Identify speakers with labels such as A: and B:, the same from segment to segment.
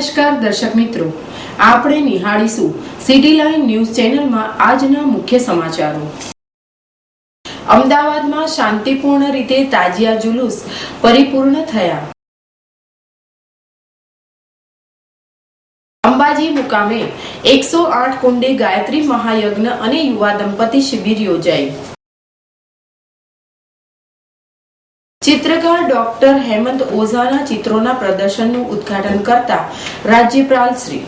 A: નમસ્કાર દર્શક મિત્રો, આપણે નિહાળીશું સિટી લાઈન ન્યૂઝ ચેનલમાં આજના મુખ્ય સમાચારો। અમદાવાદમાં શાંતિપૂર્ણ રીતે તાજિયા જુલુસ પરિપૂર્ણ થયા। અંબાજી મુકામે 108 કુંડી ગાયત્રી મહાયજ્ઞ અને યુવા દંપતી શિબિર યોજાઈ। चित्रकार डॉक्टर हेमंत ओझाना चित्रों प्रदर्शन उद्घाटन करता राज्यपाल श्री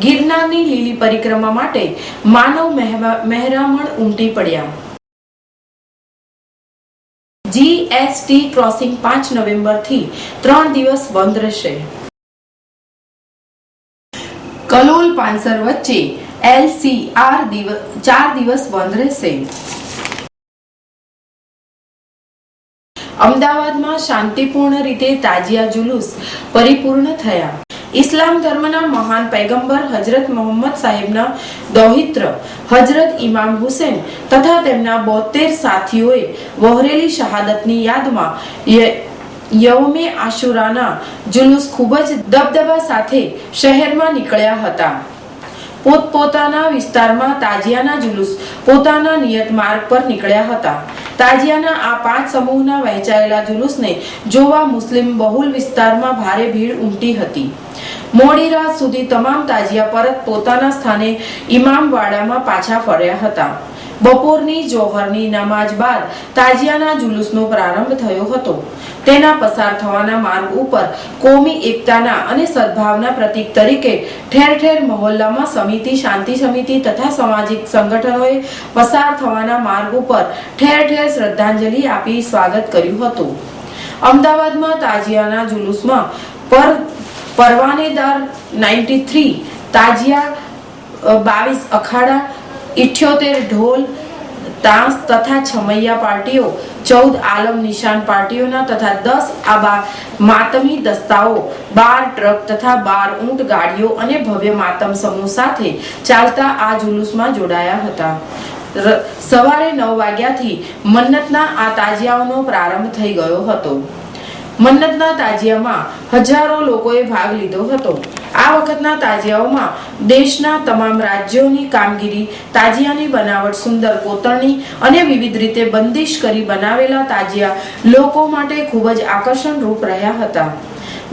A: गिरनारनी लीली परिक्रमा माटे मानव मेहरामण उमटी पड्या। जीएसटी क्रॉसिंग 5 नवेम्बर थी 3 दिवस बंद रहेशे। कलोल पानसर वच्चे LCR 4 दिवस बंद रहेशे। અમદાવાદમાં શાંતિપૂર્ણ રીતે તાજિયા જુલુસ પરિપૂર્ણ થયા। ઇસ્લામ ધર્મના મહાન પૈગંબર હજરત મોહમ્મદ સાહેબના દૌહિત્ર હજરત ઇમામ હુસૈન તથા તેમના 72 સાથીઓએ વહોરેલી શહાદતની યાદમાં યૌમે આશુરાના જુલુસ ખૂબ જ દબદબા સાથે શહેરમાં નીકળ્યા હતા। પોતપોતાના વિસ્તારમાં તાજિયાના જુલુસ પોતાના નિયત માર્ગ પર નીકળ્યા હતા। તાજિયાના આ 5 સમૂહના વહેંચાયેલા જુલુસને જોવા મુસ્લિમ બહુલ વિસ્તારમાં ભારે ભીડ ઉમટી હતી। મોડી રાત સુધી તમામ તાજિયા પરત પોતાના સ્થાને ઇમામવાડામાં પાછા ફર્યા હતા। બપોરની જોહરની નમાજ બાદ તાજિયાના જુલુસનો પ્રારંભ થયો હતો। તેના પસાર થવાના માર્ગ ઉપર કોમી એકતાના અને સદભાવના પ્રતીક તરીકે ઠેર ઠેર મહોલ્લામાં સમિતિ, શાંતિ સમિતિ તથા સામાજિક સંગઠનોએ પસાર થવાના માર્ગ ઉપર ઠેર ઠેર શ્રદ્ધાંજલિ આપી સ્વાગત કર્યું હતું। અમદાવાદમાં તાજિયાના જુલુસમાં પરવાનેદાર 93 તાજિયા, 22 અખાડા, 78 ઢોલ તાંસ તથા છમૈયા પાર્ટીઓ, 14 આલમ નિશાન પાર્ટીઓના તથા 10 આબા માતમી દસ્તાઓ, 12 ટ્રક તથા 12 ઊંટ ગાડીઓ અને ભવ્ય માતમ સમૂહ સાથે ચાલતા આ જુલુસમાં જોડાયા હતા। સવારે 9 વાગ્યાથી મન્નતના આ તાજિયાઓનો પ્રારંભ થઈ ગયો હતો। મન્નતના તાજિયામાં હજારો લોકોએ ભાગ લીધો હતો। આ વખતના તાજિયાઓમાં દેશના તમામ રાજ્યોની કામગીરી, તાજિયાની બનાવટ, સુંદર કોતરણી અને વિવિધ રીતે બંદિશ કરી બનાવેલા તાજિયા લોકો માટે ખૂબ જ આકર્ષણ રૂપ રહ્યા હતા।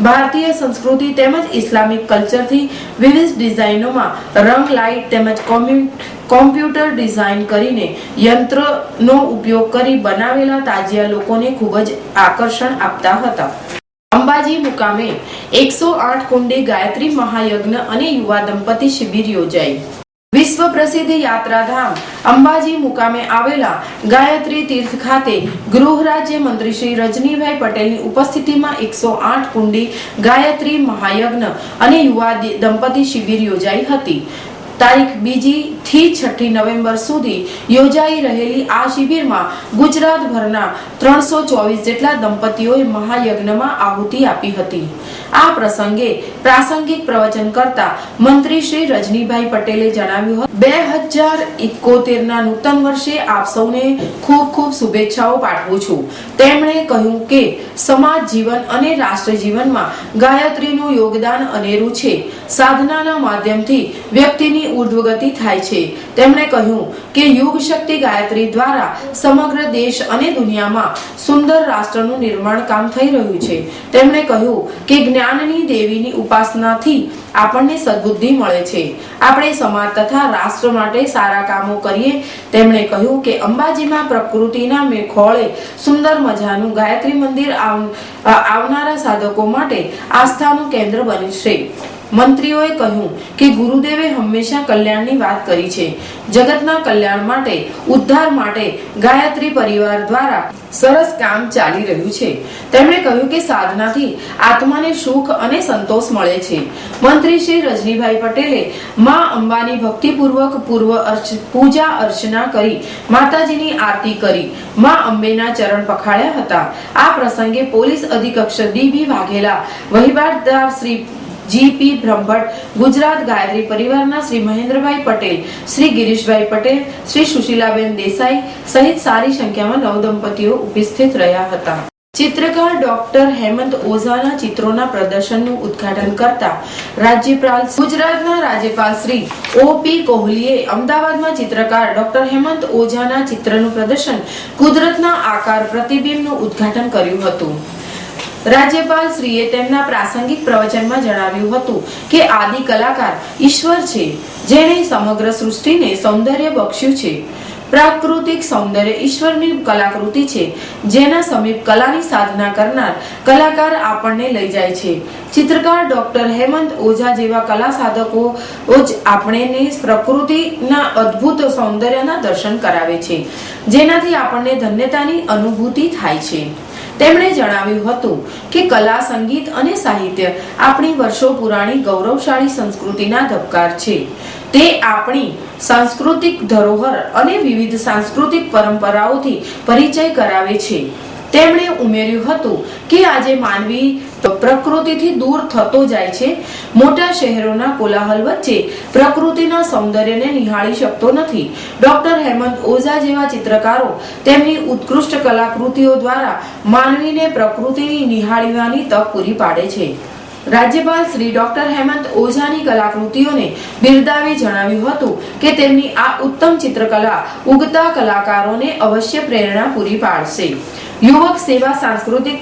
A: ભારતીય સંસ્કૃતિ તેમજ ઇસ્લામિક કલ્ચરથી વિવિધ ડિઝાઇનોમાં રંગ, લાઇટ તેમજ કોમ્પ્યુટર ડિઝાઇન કરીને યંત્રનો ઉપયોગ કરી બનાવેલા તાજિયા લોકોને ખૂબ જ આકર્ષણ આપતા હતા। અંબાજી મુકામે 108 કુંડી ગાયત્રી મહાયજ્ઞ અને યુવા દંપતી શિબિર યોજાઈ। વિશ્વ પ્રસિદ્ધ યાત્રાધામ અંબાજી મુકામે આવેલા ગાયત્રી તીર્થ ખાતે ગૃહ રાજ્ય મંત્રી શ્રી રજનીભાઈ પટેલની ઉપસ્થિતિમાં 108 કુંડી ગાયત્રી મહાયજ્ઞ અને યુવા દંપતી શિબિર યોજાઈ હતી। તારીખ 2 થી 6 નવેમ્બર સુધી યોજાઈ રહેલી આ શિબિરમાં ગુજરાતભરના 324 જેટલા દંપતીઓએ મહાયજ્ઞમાં આહુતિ આપી હતી। આ પ્રસંગે પ્રાસંગિક પ્રવચન કરતા મંત્રી શ્રી રજનીભાઈ પટેલે જણાવ્યું હતું, 2071 ના નૂતન વર્ષે આપ સૌને ખૂબ ખૂબ શુભેચ્છાઓ પાઠવું છું। તેમણે કહ્યું કે સમાજ જીવન અને રાષ્ટ્ર જીવનમાં ગાયત્રીનું યોગદાન અનેરું છે। સાધનાના માધ્યમથી વ્યક્તિની ઉર્ધ્વગતિ થાય છે। તેમણે કહ્યું કે યુગ શક્તિ ગાયત્રી દ્વારા સમગ્ર દેશ અને દુનિયામાં સુંદર રાષ્ટ્રનું નિર્માણ કામ થઈ રહ્યું છે। તેમણે કહ્યું કે જ્ઞાનની દેવીની ઉપાસનાથી આપણને સદબુદ્ધિ મળે છે। આપણે સમાજ તથા રાષ્ટ્ર માટે સારા કામો કરીએ। તેમણે કહ્યું કે અંબાજીમાં પ્રકૃતિના મેખોળે સુંદર મજાનું ગાયત્રી મંદિર આવનારા સાધકો માટે આસ્થાનું કેન્દ્ર બનશે। મંત્રીઓએ કહ્યું કે ગુરુદેવે હંમેશા કલ્યાણની વાત કરી છે। જગતના કલ્યાણ માટે, ઉદ્ધાર માટે ગાયત્રી પરિવાર દ્વારા સરસ કામ ચાલી રહ્યું છે। તેમણે કહ્યું કે સાધનાથી આત્માને સુખ અને સંતોષ મળે છે। મંત્રી શ્રી રજનીભાઈ પટેલે માં અંબાની ભક્તિપૂર્વક પૂજા અર્ચના કરી માતાજીની આરતી કરી માં અંબેના ચરણ પખાળ્યા હતા। આ પ્રસંગે પોલીસ અધિક્ષક DB વાઘેલા, વહીવટદાર શ્રી GP બ્રહ્મભટ્ટ, ગુજરાત ગાયત્રી પરિવારના શ્રી મહેન્દ્રભાઈ પટેલ, શ્રી ગિરીશભાઈ પટેલ, શ્રી સુશીલાબેન દેસાઈ સહિત સારી સંખ્યામાં નવદંપતીઓ ઉપસ્થિત રહ્યા હતા। ચિત્રકાર ડોક્ટર હેમંત ઓઝાના ચિત્રોના પ્રદર્શનનું ઉદ્ઘાટન કરતા ગુજરાતના રાજ્યપાલ શ્રી OP કોહલીએ અમદાવાદમાં ચિત્રકાર ડોક્ટર હેમંત ઓઝાના ચિત્રનું પ્રદર્શન કુદરતના આકાર પ્રતિબિંબનું ઉદ્ઘાટન કર્યું હતું. રાજ્યપાલ શ્રીએ તેમના પ્રાસંગિક પ્રવચનમાં જણાવ્યું હતું કે આદિ કલાકાર ઈશ્વર છે, જેણે સમગ્ર સૃષ્ટિને સૌંદર્ય બખ્શ્યું છે. પ્રાકૃતિક સૌંદર્ય ઈશ્વરની કલાકૃતિ છે, જેના સમીપ કલાની સાધના કરનાર કલાકાર આપણને લઈ જાય છે. ચિત્રકાર ડોક્ટર હેમંત ઓઝા જેવા કલા સાધકો જ આપણને પ્રકૃતિના અદ્ભુત સૌંદર્યના દર્શન કરાવે છે, જેનાથી આપણને ધન્યતાની અનુભૂતિ થાય છે. તેમણે જણાવ્યું હતું કે કલા, સંગીત અને સાહિત્ય આપણી વર્ષો પુરાણી ગૌરવશાળી સંસ્કૃતિના ધબકાર છે. તે આપણી સાંસ્કૃતિક ધરોહર અને વિવિધ સાંસ્કૃતિક પરંપરાઓથી પરિચય કરાવે છે. તેમણે ઉમેર્યું હતું કે આજે માનવી પ્રકૃતિથી દૂર થતો જાય છે. મોટા શહેરોના કોલાહલ વચ્ચે પ્રકૃતિના સૌંદર્યને નિહાળી શકતો નથી. ડોક્ટર હેમંત ઓઝા જેવા ચિત્રકારો તેમની ઉત્કૃષ્ટ કલાકૃતિઓ દ્વારા માનવીને પ્રકૃતિની નિહાળવાની તક પૂરી પાડે છે. રાજ્યપાલ શ્રી ડોક્ટર હેમંત ઓઝાની કલાકૃતિઓને બિરદાવી જણાવ્યું હતું કે તેમની આ ઉત્તમ ચિત્રકલા ઉગતા કલાકારોને અવશ્ય પ્રેરણા પૂરી પાડશે. યુવક સેવા સાંસ્કૃતિક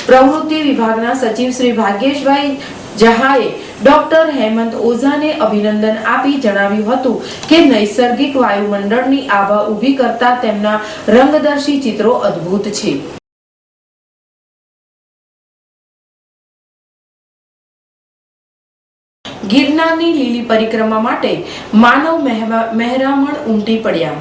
A: પ્રવૃત્તિ વિભાગના સચિવ શ્રી ભાગ્યેશભાઈ જહાએ ડોક્ટર હેમંત ઓઝાને અભિનંદન આપી જણાવ્યું હતું કે નૈસર્ગિક વાયુમંડળની આભા ઊભી કરતા તેમના રંગદર્શી ચિત્રો અદ્ભુત છે. ગિરનારની લીલી પરિક્રમા માટે માનવ મહેરામણ ઉમટી પડ્યા.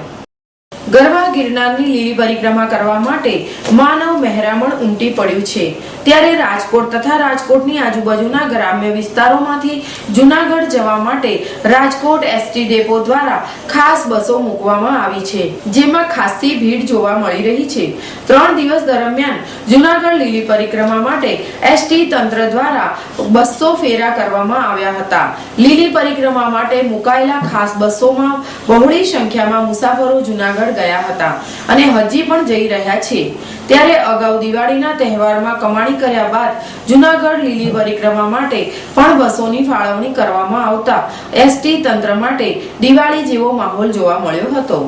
A: ગરવા ગિરનારની લીલી પરિક્રમા કરવા માટે માનવ મહેરામણ ઉમટી પડ્યું છે. ત્યારે રાજકોટ તથા રાજકોટની આજુબાજુના ગ્રામ્ય વિસ્તારોમાંથી જૂનાગઢ જવા માટે રાજકોટ ST ડેપો દ્વારા ખાસ બસો મૂકવામાં આવી છે, જેમાં ખાસી ભીડ જોવા મળી રહી છે. 3 દિવસ દરમિયાન જૂનાગઢ લીલી પરિક્રમા માટે ST તંત્ર દ્વારા 200 ફેરા કરવામાં આવ્યા હતા. લીલી પરિક્રમા માટે મુકાયેલા ખાસ બસોમાં બહોળી સંખ્યામાં મુસાફરો જૂનાગઢ ગયા હતા અને હજી પણ જઈ રહ્યા છે. ત્યારે અગાઉ દિવાળીના તહેવારમાં કમાણી કર્યા બાદ જૂનાગઢ લીલી પરિક્રમા માટે પણ બસોની ફાળવણી કરવામાં આવતા ST તંત્ર માટે દિવાળી જેવો માહોલ જોવા મળ્યો હતો.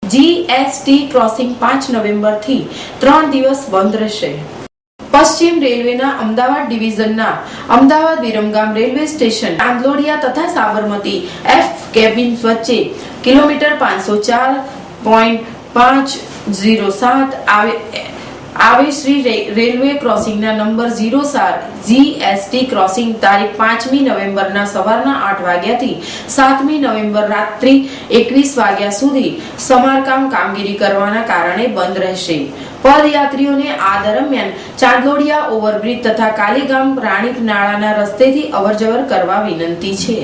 A: GST ક્રોસિંગ 5 નવેમ્બરથી 3 દિવસ બંધ રહેશે. પશ્ચિમ રેલવેના અમદાવાદ ડિવિઝનના અમદાવાદ વિરમગામ રેલવે સ્ટેશન, આંધલોડિયા તથા સાબરમતી F કેબિન વચ્ચે કિલોમીટર 504.507 આવે શ્રી રેલવે ક્રોસિંગના નંબર 07 GST ક્રોસિંગ તારીખ 5મી નવેમ્બરના સવારના 8 વાગ્યાથી 7મી નવેમ્બર રાત્રિ 21 વાગ્યા સુધી સમારકામ કામગીરી કરવાના કારણે બંધ રહેશે. પદયાત્રીઓને આ દરમિયાન ચાંદલોડિયા ઓવરબ્રિજ તથા કાલીગામ રાણીપ નાળાના રસ્તેથી અવરજવર કરવા વિનંતી છે.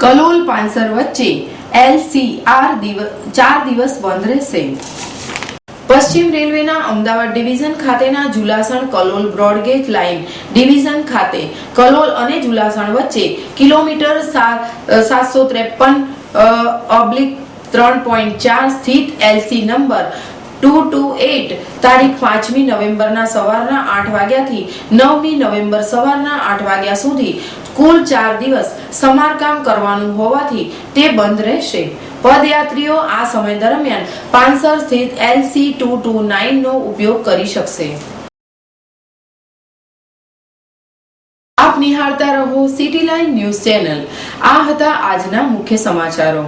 A: કલોલ પાંસર વચ્ચે LCR 4 દિવસ બંધ રહેશે. પશ્ચિમ રેલવેના અમદાવાદ ડિવિઝન ખાતેના જુલાસણ કલોલ બ્રોડગેજ લાઇન ડિવિઝન ખાતે કલોલ અને જુલાસણ વચ્ચે કિલોમીટર 774/3.4 સ્થિત LC નંબર 228 તારીખ 5મી નવેમ્બરના સવારના 8 વાગ્યાથી 9મી નવેમ્બર સવારના 8 વાગ્યા સુધી કુલ 4 દિવસ સમારકામ કરવાનું હોવાથી તે બંધ રહેશે. પદયાત્રીઓ આ સમય દરમિયાન પાંસર સ્થિત LC 229 નો ઉપયોગ કરી શકશે. આપ નિહાળતા રહો સિટી લાઇન ન્યૂઝ ચેનલ. આ હતા આજના મુખ્ય સમાચારો.